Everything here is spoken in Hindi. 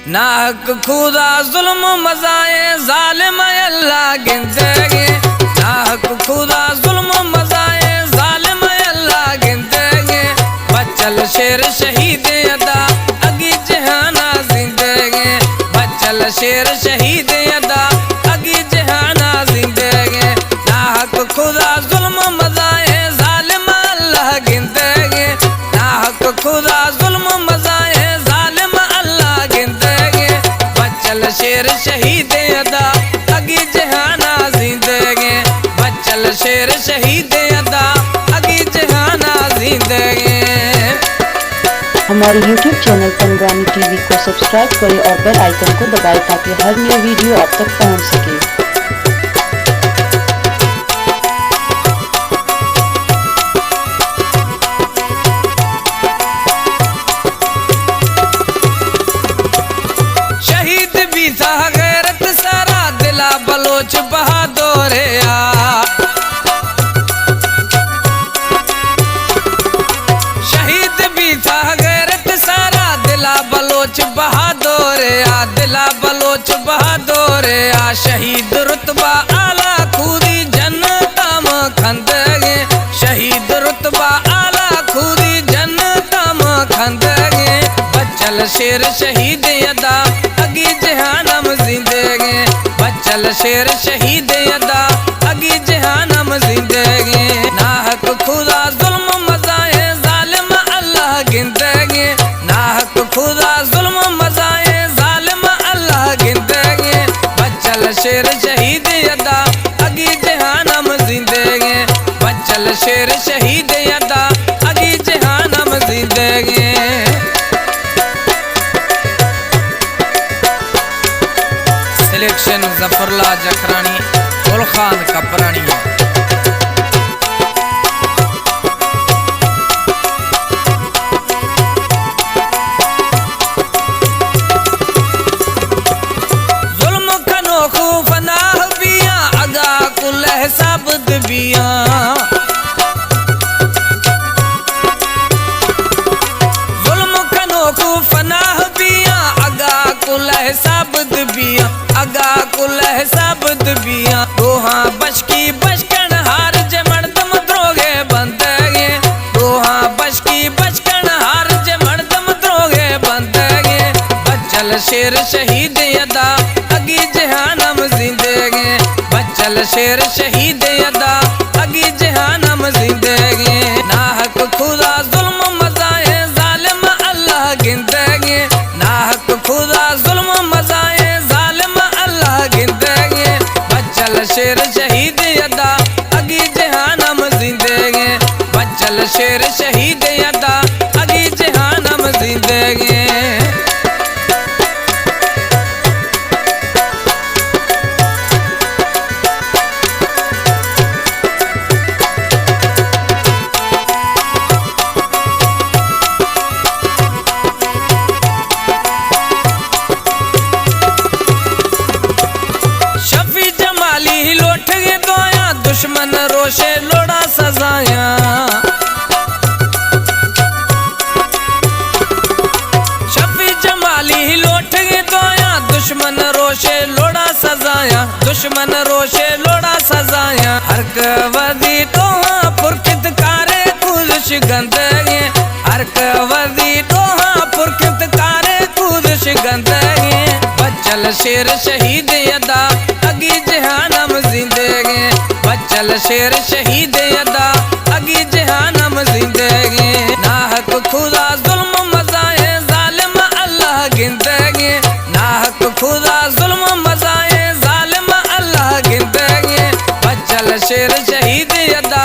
ना हक खुदा जुल्म मजाए जालिम अल्लाह गिनतेगे, ना हक खुदा जुल्म मजाए जालिम अल्लाह गिनतेगे। बचल शेर शहीद अदा अगी जहाना जिंदगी, बचल शेर शहीद अदा अगी जहाना जिंदगी। ना हक खुदा जुल्म मजाए जालिम अल्लाह गिनतेगे, ना हक खुदा जुल्म मजाए जालिम अल्लाह गिनतेगे। बचल शेर शहीद अदा अगी जहाना जिंदगी, बचल शेर शहीद अदा अगी जहाना जिंदगी। हमारे YouTube चैनल पंगरानी टीवी को सब्सक्राइब करें और बेल आइकन को दबाएं ताकि हर नई वीडियो आप तक पहुंच सके। शहीद भी था गैरत सारा दिला बलोच बहादुर आ, शहीद भी था गैरत सारा दिला बलोच बहादुर आ, दिला बलोच बहादुर आ। शहीद रुतबा आला खूदी जन्नतम खंदगे, शहीद रुतबा आला खूदी जन्नतम खंदगे। बचल शेर शहीद अदा अगी जहानम जिंदगी, बचल शेर शहीद अदा अगी जहानम जिंदगी। ना हक खुदा जुल्म मजाए जालिम अल्लाह गिनतेगे, ना हक खुदा जुल्म मजाए जालिम अल्लाह गिनतेगे। बचल शेर शहीद अदा अगी जहानम जिंदगी, बचल शेर शहीद अदा अगी जहानम जिंदगी। सिलेक्शन जफरला जखरानी गुलखान कपरानी। जुल्म खनो खूफ नाह बिया अगा कुल साबद बिया, जुल्म खनो खूफ नाह बिया अगा कुल साबद बिया, अगा कुल साबद बिया। दोहा बशकी बशकन हार जमर्दम द्रोगे बंदगे, दोहा बशकी बशकन हार जमर्दम द्रोगे बंदगे। बचल शेर शहीद अदा अगी जहानम जिंदगी, बचल शेर शहीद अदा अगी जहानम जिंदगी। ना हक खुदा जुल्म मजाए जालिम अल्लाह गिनतेगे, ना हक खुदा जुल्म मजाए जालिम अल्लाह गिनतेगे। बचल शेर शहीद अदा अगी जहानम जिंदगी, बचल शेर शहीद अदा अगी जहानम जिंदगी। शफी जमाली लौट गए दोया दुश्मन रोशे लोड़ा सजाया, शफी जमाली लौट गए दोया दुश्मन रोशे लोड़ा सजाया, दुश्मन रोशे लोड़ा सजाया। हर कवदी तोहा पुरखित कारे कुदश गंदगे, हर कवदी तोहा पुरखित कारे कुदश गंदगे। बचल शेर शहीद अदा अगी जहानम जिंदगी, बचल शेर शहीद अदा अगी जहानम जिंदगी। ना हक खुदा जुल्म मजाए जालिम अल्लाह गिनतेगे, ना हक खुदा जुल्म मजाए जालिम अल्लाह गिनतेगे। बचल शेर शहीद अदा